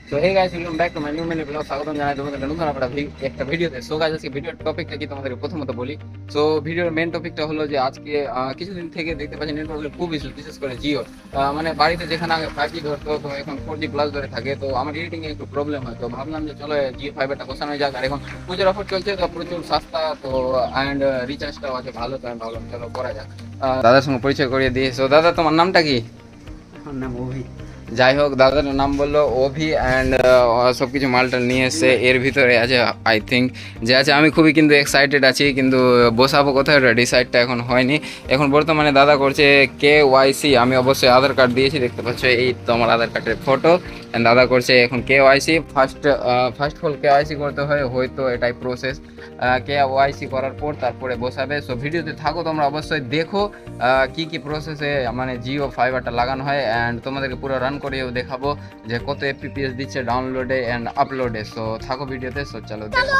So hey guys, welcome back to my new mini blog. স্বাগতম জানাই তোমাদের নতুন একটা ভিডিওতে। সো গাইস, আজকে ভিডিওর টপিকটা কি তোমাদের প্রথমত বলি। সো ভিডিওর মেন টপিকটা হলো যে আজকে কিছুদিন থেকে দেখতে পাচ্ছি নেটওয়ার্কের খুব ইস্যু, বিশেষ করে জিও। মানে বাড়িতে যেখানে আগে 5G ধরতো, তো এখন 4G প্লাস ধরে থাকে। তো আমার এডিটিং এ একটু প্রবলেম হয়, তো ভাবলাম যে চলো জিও ফাইবারটা বসানো যাক। আর এখন পুজোর অফার চলছে, তো প্রচুর সস্তা, তো অ্যান্ড রিচার্জটাও আছে ভালো, তো আমি ভাবলাম চলো করা যাক। দাদার সঙ্গে পরিচয় করিয়ে দিই। সো দাদা, তোমার নামটা কি? আমার নাম অভি। যাই হোক, দাদার নাম বললো অভি, অ্যান্ড সব কিছু মালটা নিয়ে এসছে। এর ভিতরে আছে আই থিঙ্ক যে আছে, আমি খুবই কিন্তু এক্সাইটেড আছি, কিন্তু বসাবো কোথায় ওটা ডিসাইডটা এখন হয়নি। এখন বর্তমানে দাদা করছে KYC। আমি অবশ্যই আধার কার্ড দিয়েছি, দেখতে পাচ্ছ এই তো আমার আধার কার্ডের ফটো। অ্যান্ড দাদা করছে এখন KYC। ফার্স্ট অল KYC করতে হয়, হয়তো এটাই প্রসেস। KYC করার পর তারপরে বসাবে। সো ভিডিওতে থাকো তোমরা, অবশ্যই দেখো কি কি প্রসেসে মানে জিও ফাইবারটা লাগানো হয়, অ্যান্ড তোমাদেরকে পুরো রান করেও দেখাবো যে কত FPS দিচ্ছে ডাউনলোডে অ্যান্ড আপলোডে। সো থাকো ভিডিওতে। সো চলো দেখো।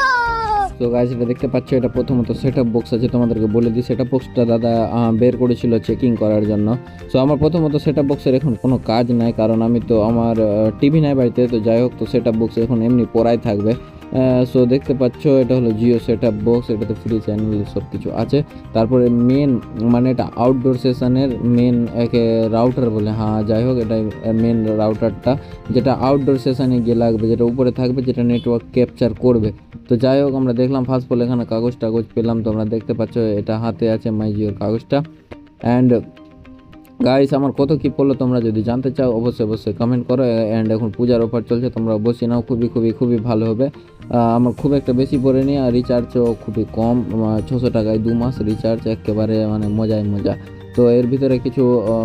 তো গাইস, এটা দেখতে পাচ্ছ, এটা প্রথমত সেটআপ বক্স আছে, তোমাদেরকে বলে দিই। সেটআপ বক্সটা দাদা বের করেছিল চেকিং করার জন্য। সো আমার প্রথমত সেটআপ বক্সের এখন কোনো কাজ নাই, কারণ আমি তো আমার টিভি নাই বাড়িতে। তো যাই হোক, তো সেটআপ বক্স এখন এমনি পড়াই থাকবে। সো দেখতে পাচ্ছ, এটা হলো জিও সেটআপ বক্স। এটাতে ফ্রি চ্যানেল সব কিছু আছে। তারপরে মেন মানে এটা আউটডোর সেশনের মেন একে রাউটার বলে, হ্যাঁ যাই হোক, এটা মেন রাউটারটা যেটা আউটডোর সেশনে গিয়ে লাগবে, যেটা উপরে থাকবে, যেটা নেটওয়ার্ক ক্যাপচার করবে। তো যাই হোক, আমরা দেখলাম ফার্স্ট বলে এখানে কাগজ টাগজ পেলাম। তোমরা দেখতে পাচ্ছ এটা হাতে আছে মাই জিওর কাগজটা। অ্যান্ড গাইস, আমার কত কি পড়লো তোমরা যদি জানতে চাও, অবশ্যই কমেন্ট করো। অ্যান্ড এখন পূজার অফার চলছে, তোমরা বসে নাও, খুবই ভালো হবে। আমার খুব একটা বেশি পড়েনি, আর রিচার্জও খুবই কম, 600 টাকায় 2 মাস রিচার্জ, একেবারে মানে মজা। তো এর ভিতরে কিছু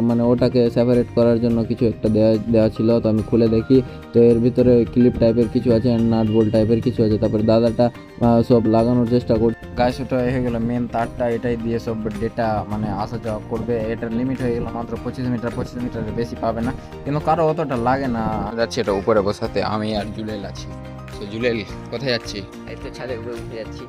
মানে ওটাকে সেপারেট করার জন্য কিছু একটা দেওয়া ছিল, তো আমি খুলে দেখি। তো এর ভিতরে ক্লিপ টাইপের কিছু আছে, নাট বোল্ট টাইপের কিছু আছে। তারপরে দাদাটা সব লাগানোর চেষ্টা করছে। গাইস, ওটা হয়ে গেল মেন তারটা, এটাই দিয়ে সব ডেটা মানে আসা যাওয়া করবে। এটার লিমিট হয়ে গেল মাত্র 25 মিটার, 25 মিটারের বেশি পাবে না, কিন্তু কারো অতটা লাগে না। যাচ্ছি এটা উপরে বসাতে, আমি আর জুলেল আছি। তো জুলেল, কোথায় যাচ্ছি? এই তো ছাদের উপরে উঠে যাচ্ছি।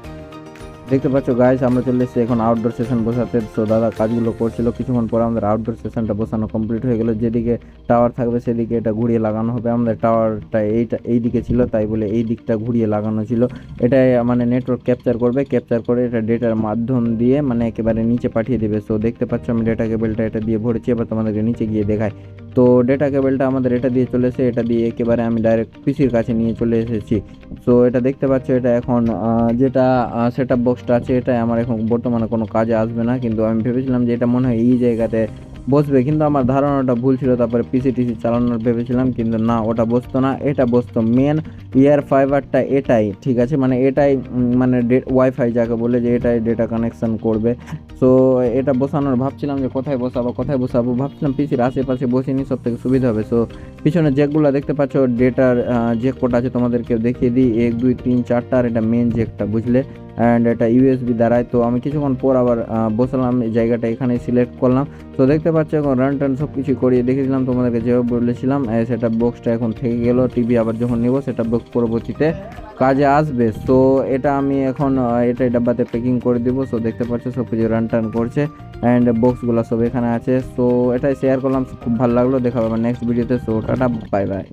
দেখতে পাচ্ছ গাইস, আমরা চলে এসেছি এখন আউটডোর সেশন বসাতে। সো দাদা কাজগুলো করছিল, কিছুক্ষণ পরে আমাদের আউটডোর সেশনটা বসানো কমপ্লিট হয়ে গেল। যেদিকে টাওয়ার থাকবে সেদিকে এটা ঘুরিয়ে লাগানো হবে। আমাদের টাওয়ারটা এই দিকে ছিল, তাই বলে এই দিকটা ঘুরিয়ে লাগানো ছিল। এটা মানে নেটওয়ার্ক ক্যাপচার করবে, ক্যাপচার করে এটা ডেটার মাধ্যম দিয়ে মানে একেবারে নিচে পাঠিয়ে দেবে। সো দেখতে পাচ্ছ আমি ডেটা কেবলটা এটা দিয়ে ভরেছি, এবার তোমাদেরকে নিচে গিয়ে দেখাই। তো ডেটা কেবলটা আমাদের এটা দিয়ে চলে এসে, এটা দিয়ে একেবারে আমি ডাইরেক্ট পিসির কাছে নিয়ে চলে এসেছি। সো এটা দেখতে পাচ্ছ, এটা এখন যেটা সেটআপ বক্সটা আছে, এটা আমার এখন বর্তমানে কোনো কাজে আসবে না, কিন্তু আমি ভেবেছিলাম যে এটা মনে হয় এই জায়গাতে বসবে, কিন্তু আমার ধারণাটা ভুল ছিল। তারপরে পিসি চালানোর ভেবেছিলাম, কিন্তু না, ওটা বসতো না, এটা বসতো মেন ইয়ার ফাইবারটা। এটাই ঠিক আছে, মানে এটাই মানে ওয়াইফাই যাকে বলে, যে এটাই ডেটা কানেকশন করবে। সো এটা বসানোর ভাবছিলাম যে কোথায় বসাবো ভাবছিলাম পিসির আশেপাশে বসিনি, সব থেকে সুবিধা হবে। সো পিছনে জ্যাকগুলো দেখতে পাচ্ছ, ডেটার জ্যাক কোটা আছে তোমাদেরকে দেখিয়ে দিই, 1 2 3 4টা, আর এটা মেন জ্যাকটা, বুঝলে। অ্যান্ড এটা ইউএসবি দ্বারায়। তো আমি কিছুক্ষণ পর আবার বসালাম এই জায়গাটা, এখানে সিলেক্ট করলাম। তো দেখতে পাচ্ছ এখন রান টান সব কিছু করিয়ে দেখিয়েছিলাম তোমাদেরকে, যেভাবে বলেছিলাম। সেটা বক্সটা এখন থেকে গেল, টিভি আবার যখন নেবো সেটা বক্স পরবর্তীতে কাজে আসবে। সো এটা আমি এখন এটাই ডাব্বাতে প্যাকিং করে দিব। সো দেখতে পাচ্ছ সব কিছু রান টান করছে, অ্যান্ড বক্সগুলো সব এখানে আছে। সো এটাই শেয়ার করলাম, খুব ভালো লাগলো। দেখা হবে নেক্সট ভিডিওতে। So tata, bye bye.